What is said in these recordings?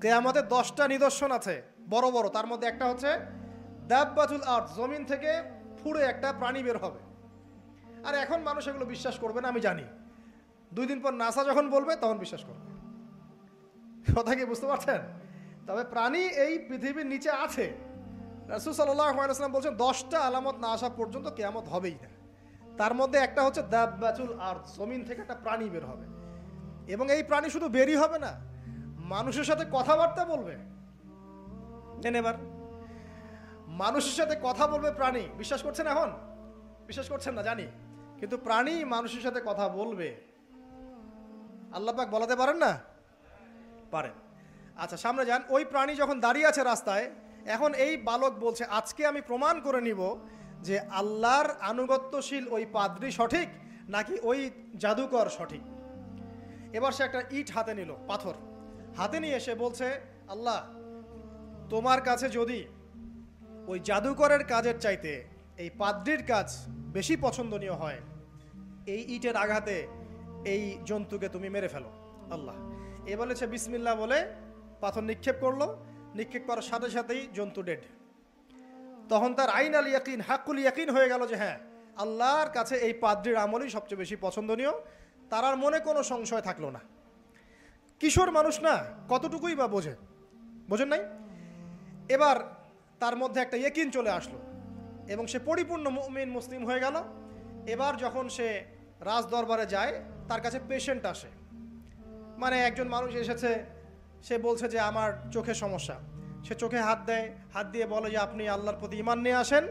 কিয়ামতের 10টা নিদর্শন আছে বড় বড়, তার মধ্যে একটা হচ্ছে দাব্বাতুল আরদ, জমিন থেকে ফুঁড়ে একটা প্রাণী বের হবে। আর এখন মানুষ এগুলো বিশ্বাস করবে না আমি জানি, 2 দিন পর নাসা যখন বলবে তখন বিশ্বাস করবে। কথা কি বুঝতে পারছেন? তবে প্রাণী এই পৃথিবীর নিচে আছে। রাসূল সাল্লাল্লাহু আলাইহি ওয়াসাল্লাম বলছেন 10টা আলামত না আসা পর্যন্ত কিয়ামত হবেই না। তার মধ্যে একটা হচ্ছে দাব্বাতুল আরদ, জমিন থেকে একটা প্রাণী বের হবে, এবং এই প্রাণী শুধু বেরই হবে না, মানুষের সাথে কথাবার্তা বলবে। এবার মানুষের সাথে কথা বলবে প্রাণী। বিশ্বাস করছেন? এখন বিশ্বাস করছেন না জানি, কিন্তু প্রাণী মানুষের সাথে কথা বলবে। আল্লাহ পাক বলাতে পারেন না? পারেন। আচ্ছা, সামনে যান। ওই প্রাণী যখন দাঁড়িয়ে আছে রাস্তায়, এখন এই বালক বলছে আজকে আমি প্রমাণ করে নিব যে আল্লাহর আনুগত্যশীল ওই পাদ্রী সঠিক নাকি ওই জাদুকর সঠিক। এবার সে একটা ইট হাতে নিল, পাথর হাতে নিয়ে এসে বলছে, আল্লাহ তোমার কাছে যদি ওই জাদুকরের কাজের চাইতে এই পাদ্রীর কাজ বেশি পছন্দনীয় হয়, এই ইটের আঘাতে এই জন্তুকে তুমি মেরে ফেলো আল্লাহ। এ বলেছে বিসমিল্লাহ বলে পাথর নিক্ষেপ করলো, নিক্ষেপ করার সাথে সাথেই জন্তু ডেড। তখন তার আইন আল ইয়াকিন, হাক্কুল ইয়াকিন হয়ে গেল যে হ্যাঁ, আল্লাহর কাছে এই পাদ্রীর আমলই সবচেয়ে বেশি পছন্দনীয়। তার আর মনে কোনো সংশয় থাকলো না। কিশোর মানুষ না, কতটুকুই বা বোঝেন নাই? এবার তার মধ্যে একটা ইয়াকিন চলে আসলো এবং সে পরিপূর্ণ মুমিন মুসলিম হয়ে গেল। এবার যখন সে রাজ দরবারে যায়, তার কাছে পেশেন্ট আসে, মানে একজন মানুষ এসেছে, সে বলছে যে আমার চোখে সমস্যা। সে চোখে হাত দেয়, হাত দিয়ে বলে যে আপনি আল্লাহর প্রতি ঈমান নিয়ে আসেন,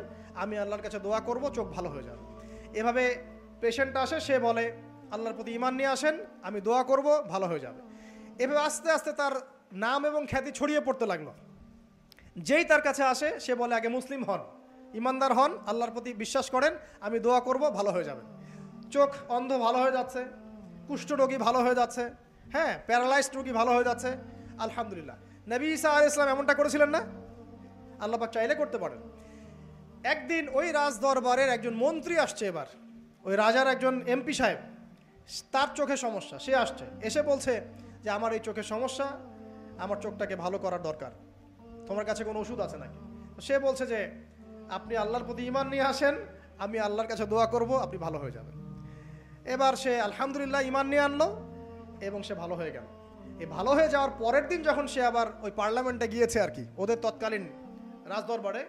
আমি আল্লাহর কাছে দোয়া করব, চোখ ভালো হয়ে যাবে। এভাবে পেশেন্ট আসে, সে বলে আল্লাহর প্রতি ঈমান নিয়ে আসেন, আমি দোয়া করব, ভালো হয়ে যাবে। এভাবে আস্তে আস্তে তার নাম এবং খ্যাতি ছড়িয়ে পড়তে লাগলো। যেই তার কাছে আসে সে বলে আগে মুসলিম হন, ইমানদার হন, আল্লাহর প্রতি বিশ্বাস করেন, আমি দোয়া করব, ভালো হয়ে যাবে। চোখ অন্ধ ভালো হয়ে যাচ্ছে, কুষ্ঠরোগী ভালো হয়ে যাচ্ছে, হ্যাঁ প্যারালাইজড রোগী ভালো হয়ে যাচ্ছে, আলহামদুলিল্লাহ। নবী ঈসা আলাইহিস সালাম এমনটা করেছিলেন না? আল্লাহ পাক চাইলে করতে পারেন। একদিন ওই রাজ দরবারের একজন মন্ত্রী আসছে, এবার ওই রাজার একজন এমপি সাহেব, তার চোখে সমস্যা, সে আসছে, এসে বলছে যে আমার এই চোখের সমস্যা, আমার চোখটাকে ভালো করার দরকার, তোমার কাছে কোনো ওষুধ আছে নাকি? সে বলছে যে আপনি আল্লাহর প্রতি ঈমান নিয়ে আসেন, আমি আল্লাহর কাছে দোয়া করব, আপনি ভালো হয়ে যাবেন। এবার সে আলহামদুলিল্লাহ ঈমান নিয়ে আনলো এবং সে ভালো হয়ে গেল। এই ভালো হয়ে যাওয়ার পরের দিন যখন সে আবার ওই পার্লামেন্টে গিয়েছে আর কি, ওদের তৎকালীন রাজদরবারে,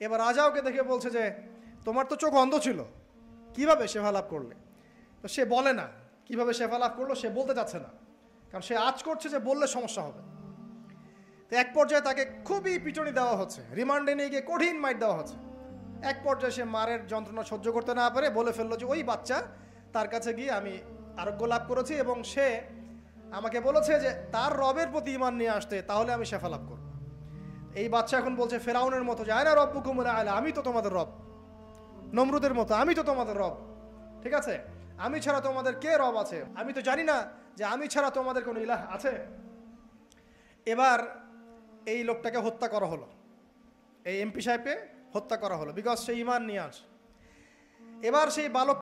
এবার রাজা ওকে দেখে বলছে যে তোমার তো চোখ অন্ধ ছিল, কিভাবে শেফা লাভ করলে? তো সে বলে না কিভাবে শেফা লাভ করলো, সে বলতে চাচ্ছে না, কারণ সে আজ করছে যে বললে সমস্যা হবে। তো এক পর্যায়ে তাকে খুবই পিটুনি দেওয়া হচ্ছে, রিমান্ডে নিয়ে গিয়ে কঠিন মাইট দেওয়া হচ্ছে। এক পর্যায়ে সে মারের যন্ত্রণা সহ্য করতে না পারে বলে ফেললো যে ওই বাচ্চা, তার কাছে গিয়ে আমি আরোগ্য লাভ করেছি এবং সে আমাকে বলেছে যে তার রবের প্রতি ঈমান নিয়ে আসতে, তাহলে আমি শেফা লাভ করব। এই বাচ্চা এখন বলছে ফেরাউনের মতো যে আয়না রব্বুকুমুল আ'লা, আমি তো তোমাদের রব। নমরুদের মতো আমি তো তোমাদের রব, ঠিক আছে, আমি ছাড়া তোমাদের কে রব আছে? আমি তো জানি না যে আমি ছাড়া তোমাদের কোনো ইলাহ আছে। এবার এই লোকটাকে হত্যা করা হলো, এই এমপি সাহেবকে হত্যা করা হলো, বিকজ সে ঈমান নিয়ে আসে। এবার সেই বালক